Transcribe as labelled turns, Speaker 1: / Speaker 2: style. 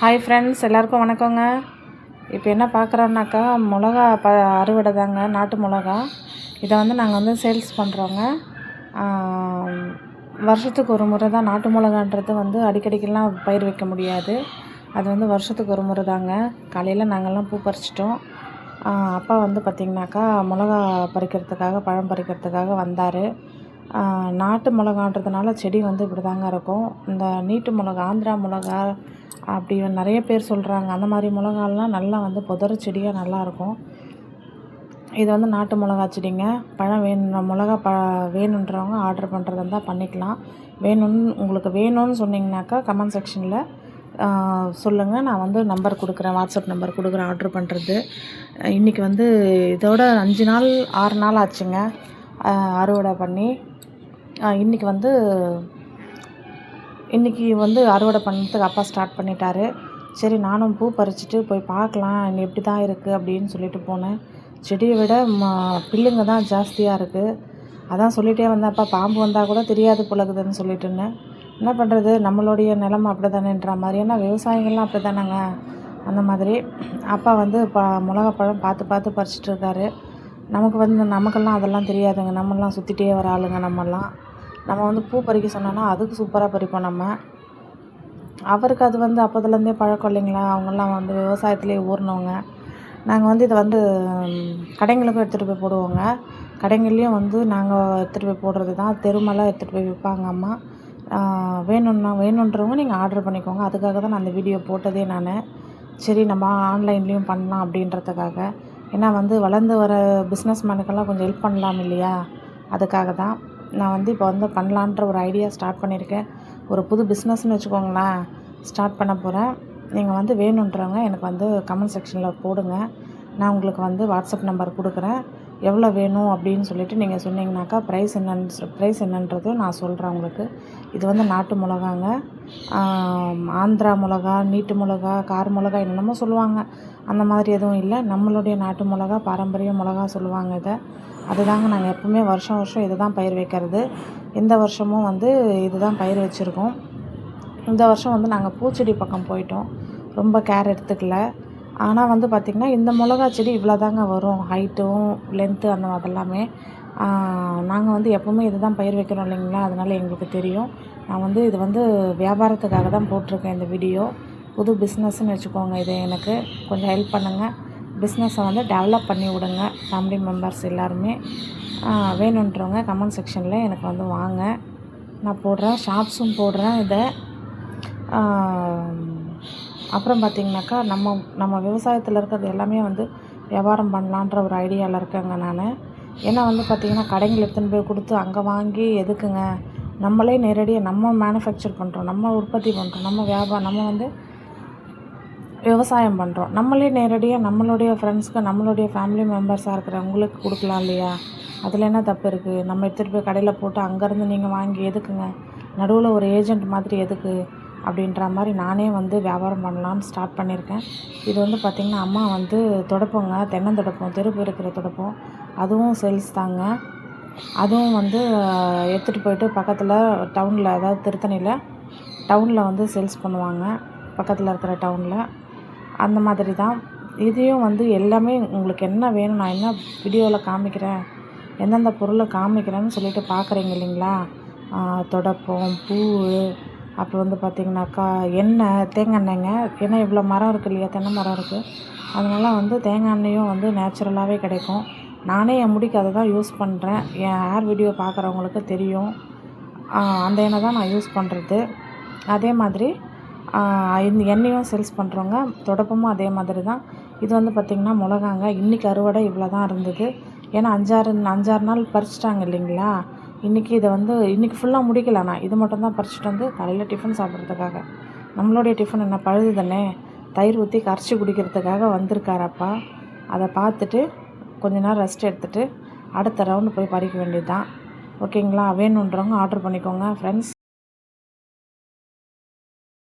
Speaker 1: Hi friends, எல்லாருக்கும் வணக்கங்க. இப்போ என்ன பார்க்குறோன்னாக்கா மிளகா அறுவடை தாங்க, நாட்டு மிளகா. இதை நாங்கள் சேல்ஸ் பண்ணுறோங்க. வருஷத்துக்கு ஒரு முறை தான் நாட்டு மிளகான்றது அடிக்கடிக்கெல்லாம் பயிர் வைக்க முடியாது. அது வருஷத்துக்கு ஒரு முறை தாங்க. காலையில் நாங்கள்லாம் பூ பறிச்சிட்டோம். அப்பா பார்த்திங்கனாக்கா மிளகா பறிக்கிறதுக்காக, பழம் பறிக்கிறதுக்காக வந்தார். நாட்டு மிளகான்றதுனால செடி இப்படி தாங்க இருக்கும். இந்த நீட்டு மிளகா, ஆந்திரா மிளகா அப்படி நிறைய பேர் சொல்கிறாங்க. அந்த மாதிரி மிளகாலாம் நல்லா புதர் செடியாக நல்லாயிருக்கும். இது நாட்டு மிளகா செடிங்க. பழம் மிளகா வேணுன்றவங்க ஆர்டர் பண்ணுறதா இருந்தால் பண்ணிக்கலாம். உங்களுக்கு வேணும்னு சொன்னிங்கனாக்கா கமெண்ட் செக்ஷனில் சொல்லுங்கள். நான் நம்பர் கொடுக்குறேன், வாட்ஸ்அப் நம்பர் கொடுக்குறேன் ஆர்டர் பண்ணுறது. இன்றைக்கி இதோட 5 நாள் 6 நாள் ஆச்சுங்க அறுவடை பண்ணி. இன்றைக்கி அறுவடை பண்ணுறதுக்கு அப்பா ஸ்டார்ட் பண்ணிட்டாரு. சரி, நானும் பூ பறிச்சுட்டு போய் பார்க்கலாம் எப்படி தான் இருக்குது அப்படின்னு சொல்லிட்டு போனேன். செடியை விட பில்லுங்க தான் ஜாஸ்தியாக இருக்குது. அதான் சொல்லிகிட்டே வந்தேன்ப்பா, பாம்பு வந்தால் கூட தெரியாது போலக்குதுன்னு சொல்லிட்டுன்னு. என்ன பண்ணுறது, நம்மளுடைய நிலமை அப்படி தானேன்ற மாதிரி. ஏன்னா விவசாயிகள்லாம் அப்படி தானேங்க. அந்த மாதிரி அப்பா மிளகா பழம் பார்த்து பார்த்து பறிச்சிட்டு இருக்காரு. நமக்கெல்லாம் அதெல்லாம் தெரியாதுங்க. நம்மளாம் சுற்றிட்டே வர ஆளுங்க. நம்ம பூ பறிக்க சொன்னோன்னா அதுக்கு சூப்பராக பறிப்போம் நம்ம. அவருக்கு அது அப்போதுலேருந்தே பழக்கம் இல்லைங்களா. அவங்கெல்லாம் விவசாயத்துலேயே ஊறினவங்க. நாங்கள் இதை கடைங்களுக்கும் எடுத்துகிட்டு போய் போடுவோங்க. கடைங்கள்லேயும் நாங்கள் எடுத்துகிட்டு போய் போடுறது தான். தெருமெல்லாம் எடுத்துகிட்டு போய் விற்பாங்க அம்மா. வேணுன்றவங்க நீங்கள் ஆர்டர் பண்ணிக்கோங்க. அதுக்காக தான் நான் அந்த வீடியோ போட்டதே நான். சரி, நம்ம ஆன்லைன்லேயும் பண்ணலாம் அப்படின்றதுக்காக. ஏன்னா வளர்ந்து வர பிஸ்னஸ் மேனுக்கெல்லாம் கொஞ்சம் ஹெல்ப் பண்ணலாம் இல்லையா. அதுக்காக தான் நான் இப்போ பண்ணலான்ற ஒரு ஐடியா ஸ்டார்ட் பண்ணியிருக்கேன். ஒரு புது பிஸ்னஸ்னு வச்சுக்கோங்களேன், ஸ்டார்ட் பண்ண போகிறேன். நீங்கள் வேணுன்றவங்க எனக்கு கமெண்ட் செக்ஷனில் போடுங்க. நான் உங்களுக்கு வாட்ஸ்அப் நம்பர் கொடுக்குறேன். எவ்வளோ வேணும் அப்படின்னு சொல்லிவிட்டு நீங்கள் சொன்னீங்கனாக்கா ப்ரைஸ் என்னன்றதும் நான் சொல்கிறேன் உங்களுக்கு. இது நாட்டு மிளகாங்க. ஆந்திரா மிளகா, நீட்டு மிளகா, கார மிளகா என்னென்னமோ சொல்லுவாங்க. அந்த மாதிரி எதுவும் இல்லை. நம்மளுடைய நாட்டு மிளகா, பாரம்பரிய மிளகா சொல்லுவாங்க இதை. அதுதாங்க நாங்கள் எப்பவுமே வருஷம் இதை தான் பயிர் வைக்கிறது. இந்த வருஷமும் இது தான் பயிர் வச்சுருக்கோம். இந்த வருஷம் நாங்கள் பூச்செடி பக்கம் போயிட்டோம். ரொம்ப கேர் எடுத்துக்கல. ஆனால் பார்த்திங்கன்னா இந்த மிளகா செடி இவ்வளோ தாங்க வரும், ஹைட்டும் லென்த்து அதெல்லாமே. நாங்கள் எப்போவுமே இது தான் பயிர் வைக்கிறோம் இல்லைங்களா. அதனால் எங்களுக்கு தெரியும். நான் இது வியாபாரத்துக்காக தான் போட்டிருக்கேன் இந்த வீடியோ. புது பிஸ்னஸ்ன்னு வச்சுக்கோங்க. இதை எனக்கு கொஞ்சம் ஹெல்ப் பண்ணுங்கள். பிஸ்னஸை டெவலப் பண்ணி விடுங்க. ஃபேமிலி மெம்பர்ஸ் எல்லாருமே. வேணுன்றவங்க கமெண்ட் செக்ஷனில் எனக்கு வாங்க. நான் போடுறேன், ஷாப்ஸும் போடுறேன் இதை. அப்புறம் பார்த்திங்கனாக்கா நம்ம விவசாயத்தில் இருக்கிறது எல்லாமே வியாபாரம் பண்ணலான்ற ஒரு ஐடியாவில் இருக்கேங்க நான். ஏன்னா பார்த்திங்கன்னா கடைங்கள் எடுத்துன்னு போய் கொடுத்து அங்கே வாங்கி எதுக்குங்க. நம்மளே நேரடியாக நம்ம மேனுஃபேக்சர் பண்ணுறோம், நம்ம உற்பத்தி பண்ணுறோம், நம்ம வியாபாரம், நம்ம விவசாயம் பண்ணுறோம். நம்மளே நேரடியாக நம்மளுடைய ஃப்ரெண்ட்ஸ்க்கு, நம்மளுடைய ஃபேமிலி மெம்பர்ஸாக இருக்கிறவங்களுக்கு கொடுக்கலாம் இல்லையா. அதில் என்ன தப்பு இருக்குது. நம்ம எடுத்துகிட்டு போய் கடையில் போட்டு அங்கேருந்து நீங்கள் வாங்கி எதுக்குங்க, நடுவில் ஒரு ஏஜெண்ட் மாதிரி எதுக்கு அப்படின்ற மாதிரி நானே வியாபாரம் பண்ணலான்னு ஸ்டார்ட் பண்ணியிருக்கேன். இது பார்த்திங்கன்னா அம்மா துடைப்போங்க, தென்னந்தொடப்பம், தெரு பெருக்கிற துடைப்பம், அதுவும் சேல்ஸ் தாங்க. அதுவும் எடுத்துகிட்டு போயிட்டு பக்கத்தில் டவுனில், அதாவது திருத்தணியில் டவுனில் சேல்ஸ் பண்ணுவாங்க. பக்கத்தில் இருக்கிற டவுனில். அந்த மாதிரி தான் இதையும் எல்லாமே உங்களுக்கு என்ன வேணும், நான் என்ன வீடியோவில் காமிக்கிறேன், எந்தெந்த பொருளை காமிக்கிறேன்னு சொல்லிட்டு பார்க்குறீங்க இல்லைங்களா. துடைப்பம், பூ, அப்புறம் பார்த்திங்கனாக்கா எண்ணெய், தேங்காய் எண்ணெய்ங்க. ஏன்னா இவ்வளோ மரம் இருக்குது இல்லையா, தென்னை மரம் இருக்குது. அதனால் தேங்காய் எண்ணெயும் நேச்சுரலாகவே கிடைக்கும். நானே என் முடிக்கு அதை தான் யூஸ் பண்ணுறேன். என் ஹேர் வீடியோ பார்க்குறவங்களுக்கு தெரியும். அந்த எண்ணெய் தான் நான் யூஸ் பண்ணுறது. அதே மாதிரி இந்த எண்ணெயும் சேல்ஸ் பண்ணுறோங்க. துடைப்பமும் அதே மாதிரி தான். இது பார்த்திங்கன்னா மிளகாங்க. இன்றைக்கி அறுவடை இவ்வளோ தான் இருந்தது. ஏன்னா 5-6 நாள் பறிச்சிட்டாங்க இல்லைங்களா. இன்றைக்கி இதை இன்றைக்கி ஃபுல்லாக முடிக்கல. நான் இது மட்டும் தான் பறிச்சிட்டு காலையில் டிஃபன் சாப்பிட்றதுக்காக. நம்மளுடைய டிஃபன் என்ன பழுது தானே, தயிர் ஊற்றி கரைச்சி குடிக்கிறதுக்காக வந்திருக்காரப்பா. அதை பார்த்துட்டு கொஞ்ச நேரம் ரெஸ்ட் எடுத்துகிட்டு அடுத்த ரவுண்டு போய் பறிக்க வேண்டியது தான். ஓகேங்களா. வேணுன்றவங்க ஆர்டர் பண்ணிக்கோங்க ஃப்ரெண்ட்ஸ்.